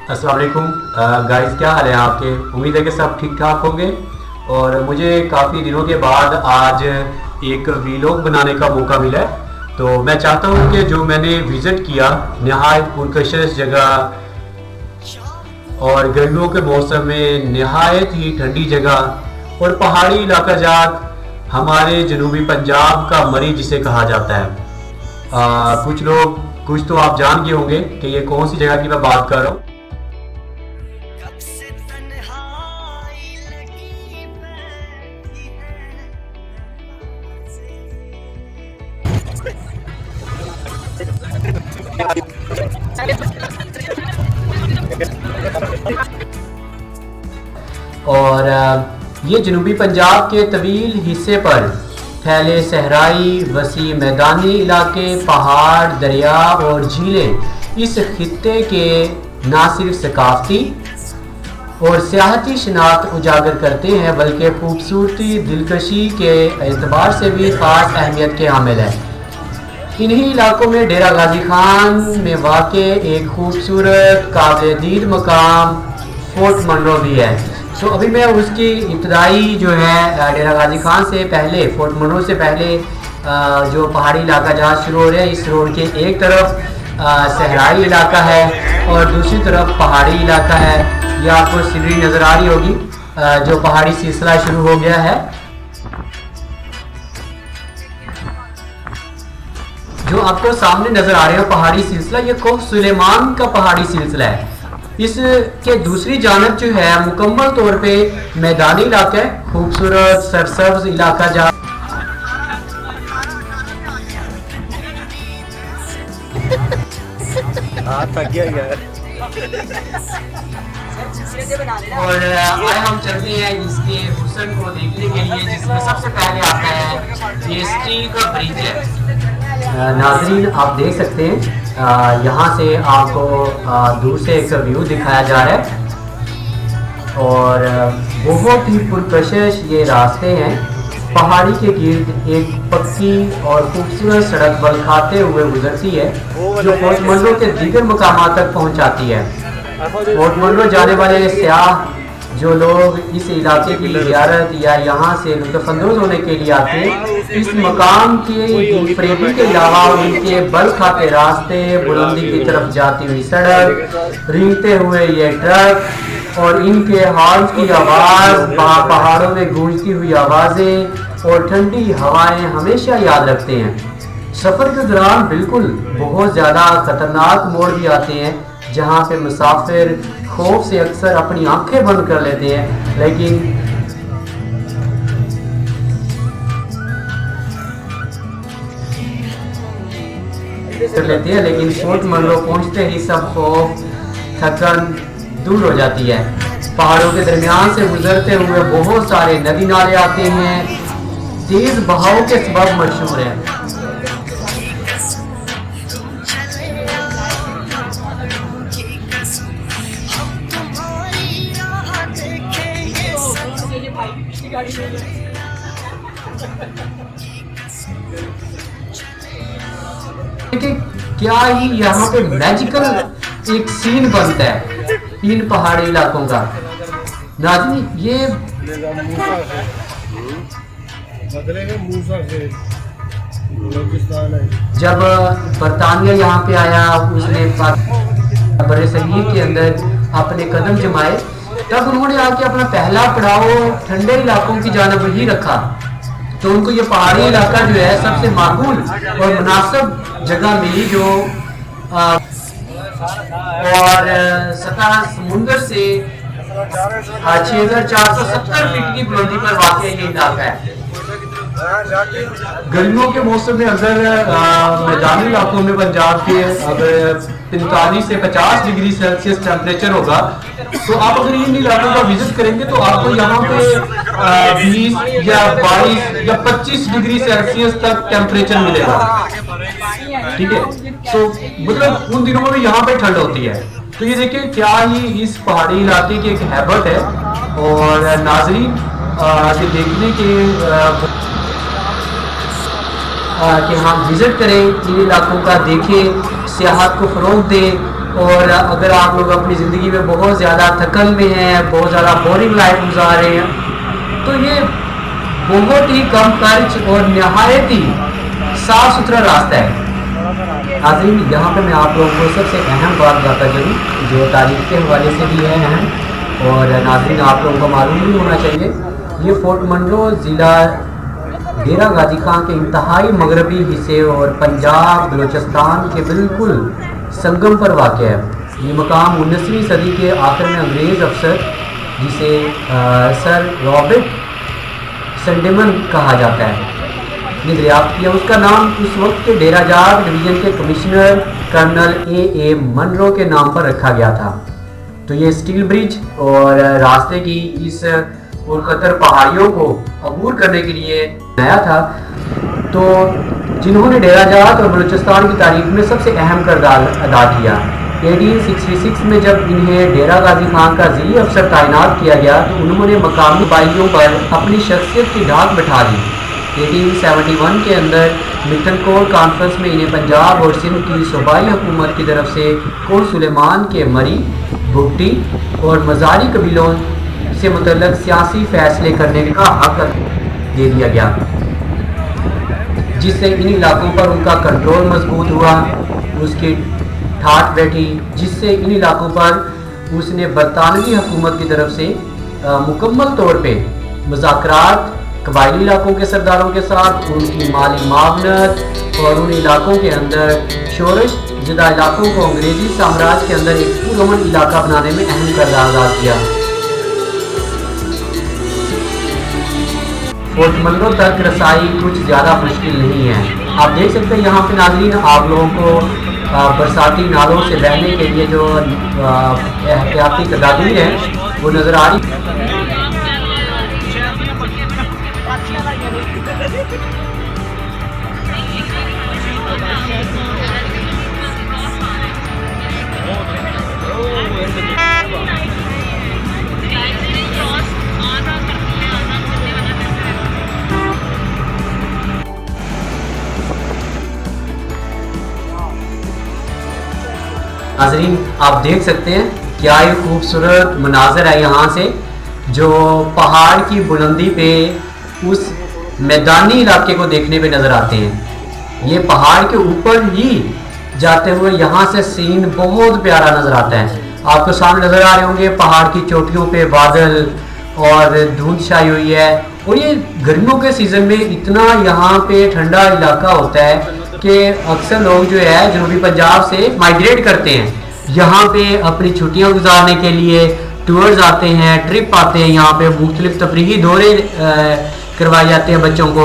अस्सलाम वालेकुम गाइस, क्या हाल है आपके। उम्मीद है कि सब ठीक ठाक होंगे। और मुझे काफ़ी दिनों के बाद आज एक वीलॉग बनाने का मौका मिला है। तो मैं चाहता हूँ कि जो मैंने विज़िट किया नहायत पुरकशिश जगह और गर्मियों के मौसम में नहायत ही ठंडी जगह और पहाड़ी इलाका जात हमारे जनूबी पंजाब का मरी जिसे कहा जाता है। कुछ तो आप जान गए होंगे कि ये कौन सी जगह की मैं बात कर रहा हूँ। और ये जनूबी पंजाब के तवील हिस्से पर फैले सहराई वसी मैदानी इलाके, पहाड़, दरिया और झीलें इस खित्ते के न सिर्फ सकाफती और सियाहती शनाख्त उजागर करते हैं बल्कि खूबसूरती दिलकशी के एतबार से भी ख़ास अहमियत के हामिल है। इन्हीं इलाकों में डेरा गाजी खान में वाक़े एक खूबसूरत काबिल-ए-दीद मकाम फोर्ट मनरो भी है। तो अभी मैं उसकी इब्तदाई जो है डेरा गाजी खान से पहले, फोर्ट मनरो से पहले जो पहाड़ी इलाका जहाँ शुरू हो रहे हैं, इस रोड के एक तरफ सहराई इलाका है और दूसरी तरफ पहाड़ी इलाका है। यह आपको सीनरी नज़र आ रही होगी, जो पहाड़ी सिलसिला शुरू हो गया है। जो आपको सामने नजर आ रहे हो पहाड़ी सिलसिला, ये कोह सुलेमान का पहाड़ी सिलसिला है। इसके दूसरी जानब जो है मुकम्मल तौर पे मैदानी इलाका है, खूबसूरत सरसब्ज इलाका जहाँ और आए हम चलते हैं इसके हुस्न को देखने के लिए, जिसमें सबसे पहले आता है ये स्टील का ब्रिज है। नाज़रीन, आप देख सकते हैं यहाँ से आपको दूर से एक व्यू दिखाया जा रहा है और बहुत ही पुरकशिश ये रास्ते हैं। पहाड़ी के गिर्द एक पक्की और खूबसूरत सड़क बल खाते हुए गुजरती है जो फोर्ट मनरो के दीगर मकामात तक पहुँचाती है। फोर्ट मनरो जाने वाले सयाह जो लोग इस इलाके की ज़ियारत या यहाँ से लुत्फ़अंदोज़ होने के लिए आते हैं, इस मकाम की फरेबी के अलावा उनके बल खाते रास्ते, बुलंदी की तरफ जाती हुई सड़क, रेंगते हुए ये ट्रक और इनके हॉर्न की आवाज़, पहाड़ों में गूंजती हुई आवाज़ें और ठंडी हवाएं हमेशा याद रखते हैं। सफ़र के दौरान बिल्कुल बहुत ज़्यादा ख़तरनाक मोड़ भी आते हैं जहाँ पे मुसाफिर खौफ से अक्सर अपनी आंखें बंद कर लेते हैं, लेकिन फोर्ट मनरो पहुँचते ही सब खौफ थकन दूर हो जाती है। पहाड़ों के दरमियान से गुजरते हुए बहुत सारे नदी नाले आते हैं, तेज बहाव के सबब मशहूर है। क्या ही यहाँ पे मैजिकल एक सीन बनता है इन पहाड़ी इलाकों का। नाज़रीन, ये जब बरतानिया यहाँ पे आया, उसने बड़े सगीर के अंदर अपने कदम जमाए, तब उन्होंने आके अपना पहला पड़ाव ठंडे इलाकों की जानब ही रखा। तो उनको ये पहाड़ी इलाका जो है सबसे माकूल और मुनासिब जगह मिली, जो और सतह समुंदर से 6470 फीट की बुलंदी पर वाक़ ये इलाका है। गर्मियों के मौसम में अगर मैदानी इलाकों में पंजाब के अगर 45 से 50 डिग्री सेल्सियस टेम्परेचर होगा, तो आप अगर इन इलाकों का विजिट करेंगे तो आपको यहाँ पे 20 या 22 या 25 डिग्री सेल्सियस तक टेम्परेचर मिलेगा। ठीक है, तो मतलब उन दिनों में यहाँ पे ठंड होती है। तो ये देखिए क्या ही इस पहाड़ी इलाके की एक हैबत है। और नाज़रीन, ये देखने के कि हम विज़िट करें, इन इलाकों का देखें, सियाहत को फ़रोग़ दें और अगर आप लोग अपनी ज़िंदगी में बहुत ज़्यादा थकन में हैं, बहुत ज़्यादा बोरिंग लाइफ गुजार रहे हैं, तो ये बहुत ही कम खर्च और नहायत ही साफ़ सुथरा रास्ता है। नाज़रीन, यहाँ पे मैं आप लोगों को सबसे अहम बात बताता चलूँ, जो तारीख के हवाले से भी है अहम, और नाज़रीन आप लोगों को मालूम भी होना चाहिए, ये फोर्ट मनरो ज़िला डेरा गाजी खान के इंतहाई मगरबी हिस्से और पंजाब बलूचिस्तान के बिल्कुल संगम पर वाक़ है। ये मकाम 19वीं सदी के आखिर में अंग्रेज़ अफसर, जिसे सर रॉबर्ट संडेमन कहा जाता है, ने दरियाफ्त किया। उसका नाम उस वक्त के डेरा जाट डिवीज़न के कमिश्नर कर्नल ए मनरो के नाम पर रखा गया था। तो ये स्टील ब्रिज और रास्ते की इस पुरखतर पहाड़ियों को अबूर करने के लिए बनाया था। तो जिन्होंने डेरा जाट और बलूचिस्तान की तारीख में सबसे अहम किरदार अदा किया। 1866 में जब इन्हें डेरा गाजी खान का ज़िली अफसर तैनात किया गया, तो उन्होंने मकामी बाइयों पर अपनी शख्सियत की ढाक बिठा दी। 1871 के अंदर मिठनकोट कॉन्फ्रेंस में इन्हें पंजाब और सिंध की सूबाई हुकूमत की तरफ से कोट सुलेमान के मरी, भुट्टी और मज़ारी कबीलों से मुतल्लक सियासी फैसले करने का हक दे दिया गया, जिससे इन इलाकों पर उनका कंट्रोल मजबूत हुआ, उसकी ठाठ बैठी, जिससे इन इलाकों पर उसने बरतानवी हुकूमत की तरफ से मुकम्मल तौर पे मुज़ाकरात कबायली इलाकों के सरदारों के साथ, उनकी माली मावनत और उन इलाकों के अंदर शोरश ज़दा इलाकों को अंग्रेज़ी साम्राज्य के अंदर एक पुरअमन इलाका बनाने में अहम किरदार अदा किया। फोर्ट मनरो तक रसाई कुछ ज़्यादा मुश्किल नहीं है। आप देख सकते हैं यहाँ पे नाज़रीन, आप लोगों को बरसाती नालों से बहने के लिए जो एहतियाती तदाबीर है वो नज़र आ रही। नाज़रीन आप देख सकते हैं क्या ये खूबसूरत मनाज़र है। यहाँ से जो पहाड़ की बुलंदी पे उस मैदानी इलाके को देखने पे नज़र आते हैं। ये पहाड़ के ऊपर ही जाते हुए यहाँ से सीन बहुत प्यारा नज़र आता है। आपको सामने नज़र आ रहे होंगे पहाड़ की चोटियों पे बादल और धुंध छाई हुई है। और ये गर्मियों के सीज़न में इतना यहाँ पे ठंडा इलाका होता है कि अक्सर लोग जो है जनूबी पंजाब से माइग्रेट करते हैं, यहाँ पे अपनी छुट्टियाँ गुजारने के लिए टूर्स आते हैं, ट्रिप आते हैं। यहाँ पे मुख्तलिफ तफरीही दौरे करवाए जाते हैं बच्चों को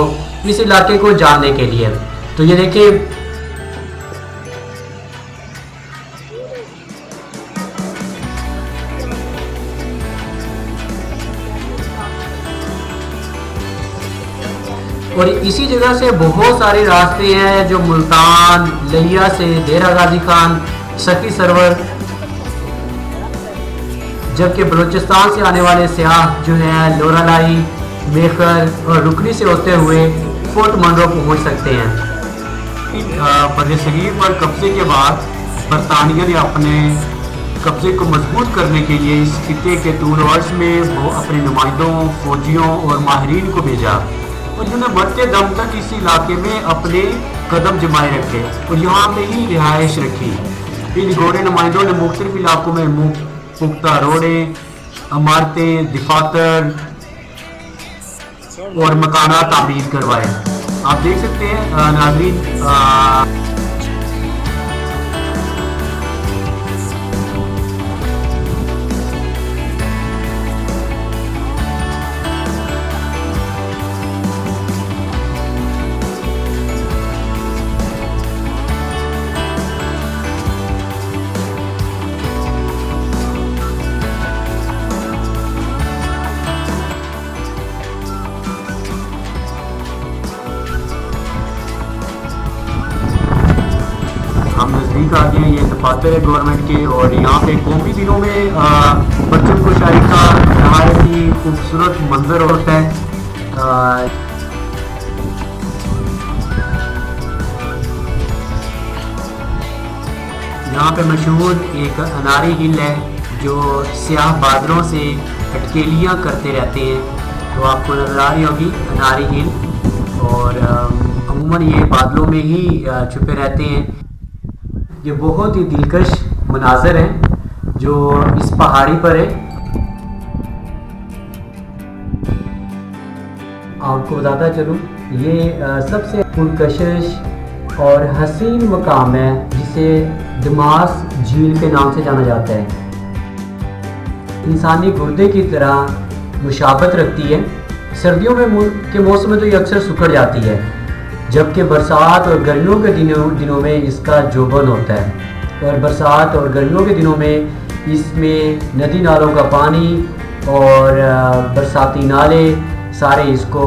इस इलाके को जानने के लिए। तो ये देखिए और इसी जगह से बहुत सारे रास्ते हैं जो मुल्तान, लिया से डेरा गाजी खान, सखी सरवर, जबकि बलूचिस्तान से आने वाले सयाह जो हैं लोरालाई, मेखर और रुकनी से होते हुए फोर्ट मनरो पहुंच सकते हैं। बरसगीर पर कब्जे के बाद बरतानिया ने अपने कब्जे को मजबूत करने के लिए इस खिते के तूल वर्ष में वो अपने नुमाइंदों, फौजियों और माहिरीन को भेजा और जिन्होंने मरते दम तक इस इलाके में अपने कदम जमाए रखे और यहाँ पे ही रिहाइश रखी। इन गोरे नुमाइंदों ने मुख्तलिफ इलाकों में पुख्ता रोडें, इमारतें, दफातर और मकाना तामीर करवाए। आप देख सकते हैं नाज़रीन, हम नज़दीक आ गए हैं। ये दफातर है गवर्नमेंट के और यहाँ पे कौमी दिनों में बच्चों को शाही का नहायत ही खूबसूरत मंजर होता है। यहाँ पे मशहूर एक अनारी हिल है जो सियाह बादलों से अटकेलियाँ करते रहते हैं, तो आपको नज़र आ रही होगी अनारी हिल। और अमूमन ये बादलों में ही छुपे रहते हैं। ये बहुत ही दिलकश मनाज़र हैं जो इस पहाड़ी पर है। आपको बताता चलूँ, ये सबसे पुरकशिश और हसीन मकाम है जिसे दमास झील के नाम से जाना जाता है। इंसानी गुर्दे की तरह मुशाबत रखती है। सर्दियों के मौसम में तो ये अक्सर सुखड़ जाती है, जबकि बरसात और गर्मियों के दिनों में इसका जोबन होता है। और बरसात और गर्मियों के दिनों में इसमें नदी नालों का पानी और बरसाती नाले सारे इसको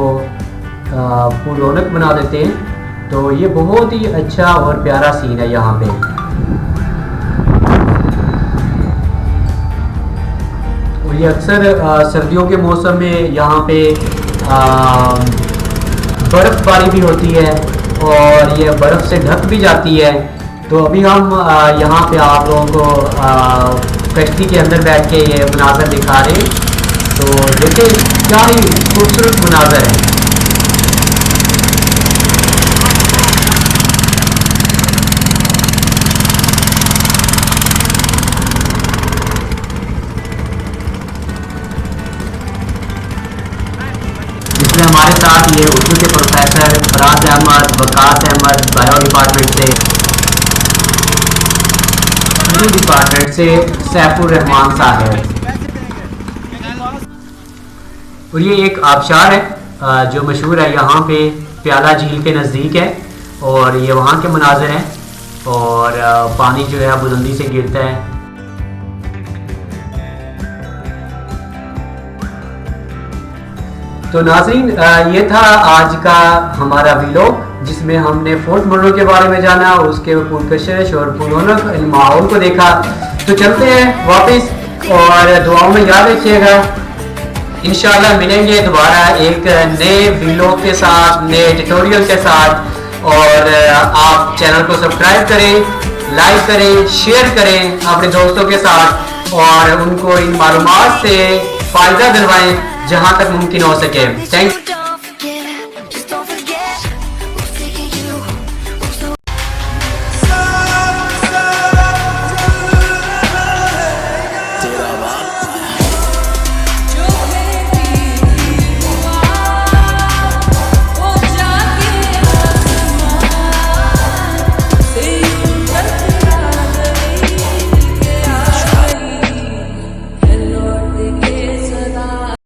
पुररौनक बना देते हैं। तो ये बहुत ही अच्छा और प्यारा सीन है यहाँ पे। और ये अक्सर सर्दियों के मौसम में यहाँ पे बर्फ़बारी भी होती है और ये बर्फ़ से ढक भी जाती है। तो अभी हम यहाँ पे आप लोगों को कश्ती के अंदर बैठ के ये मनाज़र दिखा रहे हैं। तो देखिए क्या ही खूबसूरत मनाज़र है। इसमें हमारे साथ ये उर्दू के professor Faraz Ahmad, Waqas Ahmad bio department से सैफुर रहमान साहब है। और ये एक आबशार है जो मशहूर है यहाँ पे, प्याला झील के नज़दीक है। और ये वहाँ के मनाज़र हैं और पानी जो है बुलंदी से गिरता है। तो नाज़रीन, ये था आज का हमारा वीडियो जिसमें हमने फोर्ट मोनरो के बारे में जाना, उसके पुरकशिश और पुररौनक माहौल को देखा। तो चलते हैं वापस और दुआओं में याद रखिएगा। इंशाल्लाह मिलेंगे दोबारा एक नए वीडियो के साथ, नए ट्यूटोरियल के साथ। और आप चैनल को सब्सक्राइब करें, लाइक करें, शेयर करें अपने दोस्तों के साथ और उनको इन मालूमात से फ़ायदा दिलवाएं जहां तक मुमकिन हो सके। Thank you.